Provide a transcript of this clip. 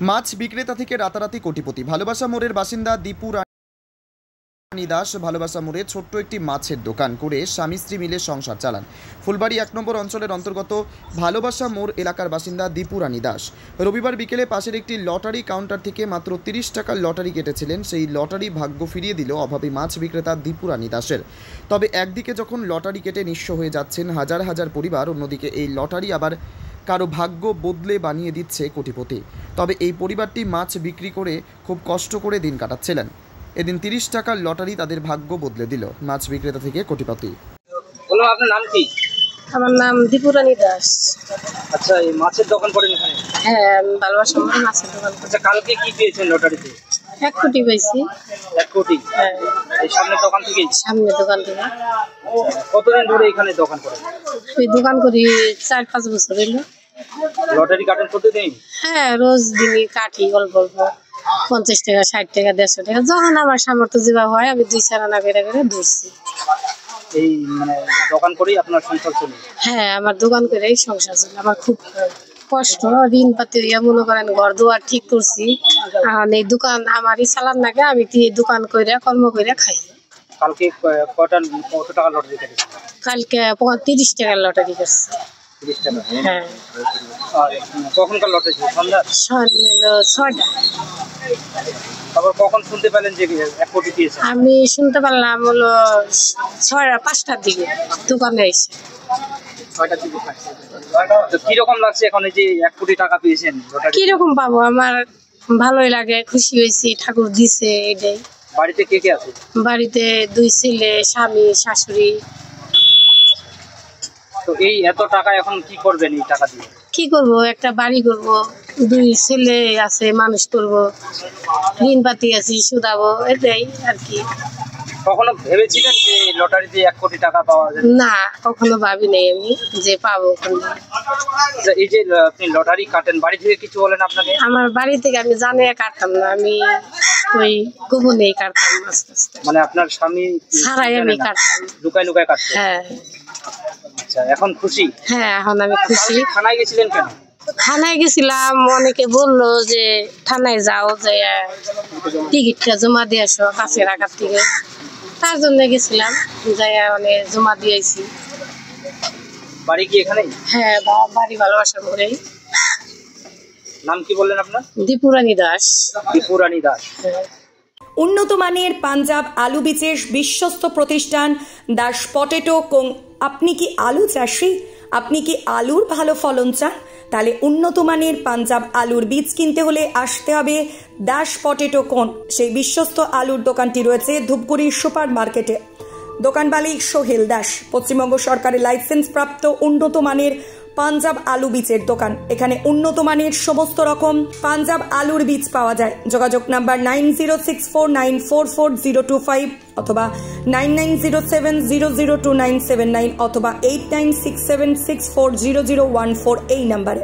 মাছ বিক্রেতা থেকে রাতারাতি কোটিপতি। ভালোবাসা মোড়ের বাসিন্দা দীপু রানী দাস ভালোবাসা মোড়ে ছোট্ট একটি মাছের দোকান করে স্বামী স্ত্রী মিলে সংসার চালান। ফুলবাড়ি 1 নম্বর অঞ্চলের অন্তর্গত ভালোবাসা মোড় এলাকার বাসিন্দা দীপু রানী দাস রবিবার বিকেলে পাশের একটি লটারি কাউন্টার থেকে মাত্র 30 টাকার লটারি কেটেছিলেন। সেই লটারি ভাগ্য ফিরিয়ে দিল অভাবী মাছ বিক্রেতা দীপু রানী দাসের। তবে একদিকে যখন লটারি কেটে নিঃস্ব হয়ে যাচ্ছেন হাজার হাজার পরিবার, অন্যদিকে এই লটারি আবার কারো ভাগ্য বদলে বানিয়ে দিচ্ছে কোটিপতি। তবে এই পরিবারটি মাছ বিক্রি করে খুব কষ্ট করে দিন কাটাচ্ছিলেন। এদিন 30 টাকার লটারি তাদের ভাগ্য বদলে দিল। মাছ বিক্রেতা থেকে কোটিপতি। বলো, আপনার নাম কি? আমার নাম দীপু রানী দাস। আচ্ছা, এই মাছের দোকান করেন এখানে? হ্যাঁ, আমি ভালোবাসা মোড়ে মাছের দোকান করি। আচ্ছা, কালকে কি পেয়েছেন লটারিতে? 1 কোটি পাইছি। 1 কোটি? হ্যাঁ। এই সামনের দোকান থেকে? সামনের দোকান থেকে। কতদিন ধরে এখানে দোকান করেন? আমি দোকান করি 4-5 বছর হলো। লটারি কাটেন প্রতিদিন? হ্যাঁ, রোজ দিনই কাটি অল্প অল্প, 50 টাকা, 60 টাকা, 150 টাকা, যখন আমার সামর্থ্য যেভাবে হয় আমি 2-4 আনা করে ধরছি। এই মানে দোকান করেই আপনার সংসার চলে? হ্যাঁ, আমার দোকান করেই সংসার চলে। আমার খুব কষ্ট, ঋণ পাতি হইয়া মনে করেন ঘর দুয়ার ঠিক করছি। এখন এই দোকান আমারই চালান লাগে, আমি এই দোকান করে কর্ম করে খাই। কালকে কত টাকা লটারি কেটেছেন? কালকে 30 টাকার লটারি করছি। 30 টাকা? হ্যাঁ। আর কখনকার লটারি ছিল? সন্ধ্যা 6টা। তারপর কখন শুনতে পেলেন যে 1 কোটি পেয়েছেন? আমি শুনতে পারলাম হলো 5টার দিকে দোকানে এসে। 6টার দিকে? তো কিরকম লাগছে এখন এই যে 1 কোটি টাকা পেয়েছেন? কিরকম পাবো, আমার ভালোই লাগে, খুশি হয়েছি, ঠাকুর দিছে এটাই। বাড়িতে কে কে আছে? বাড়িতে 2 ছেলে, স্বামী, শাশুড়ি। তো এই এত টাকা এখন কি করবেন এই টাকা দিয়ে? কি করব, একটা বাড়ি করব, 2 ছেলে আছে, মানুষ করব, ঋণ পাতি আছে, সুদাবো, এটাই আর কি। কখনো ভেবেছিলেন যে লটারিতে 1 কোটি টাকা পাওয়া যাবে? না, কখনো ভাবি নাই আমি যে পাবো। এই যে আপনি লটারি কাটেন, বাড়ি থেকে কিছু বলেন আপনাকে? আমার বাড়ি থেকে আমি জানি কাটতাম না, আমি ওই গোপনেই কাটতাম আস্তে আস্তে। মানে আপনার স্বামী ছাড়াই আমি কাটতাম, লুকায় লুকায় কাটতেন? হ্যাঁ। আচ্ছা, এখন খুশি? হ্যাঁ, এখন আমি খুশি। থানায় গেছিলেন কেন? থানায় গেছিলাম, অনেকে বললো যে থানায় যাও, যে টিকিটটা জমা দিয়ে আসো কাছে রাখার থেকে, তার জন্য গেছিলাম, যাই অনেক জমা দিয়েছি। বাড়ি কি এখানেই? হ্যাঁ, বাড়ি ভালোবাসা মোড়ে। নাম কি বললেন আপনার? দীপু রানী দাস। দীপু রানী দাস। উন্নত মানের পাঞ্জাব আলু বীজের বিশ্বস্ত প্রতিষ্ঠান দাস পটেটো কোং। আপনি কি আলু চাষি? আপনি কি আলুর ভালো ফলন চান? তাহলে উন্নত মানের পাঞ্জাব আলুর বীজ কিনতে হলে আসতে হবে দাস পটেটো কোন। সেই বিশ্বস্ত আলুর দোকানটি রয়েছে ধূপগুড়ি সুপার মার্কেটে। দোকান মালিক সোহেল দাস। পশ্চিমবঙ্গ সরকারের লাইসেন্স প্রাপ্ত উন্নত মানের পাঞ্জাব আলু বীজের দোকান। এখানে উন্নত মানের সমস্ত রকম পাঞ্জাব আলুর বীজ পাওয়া যায়। যোগাযোগ নাম্বার 9064944025 অথবা 9907002979 অথবা 8967640014 এই নাম্বারে।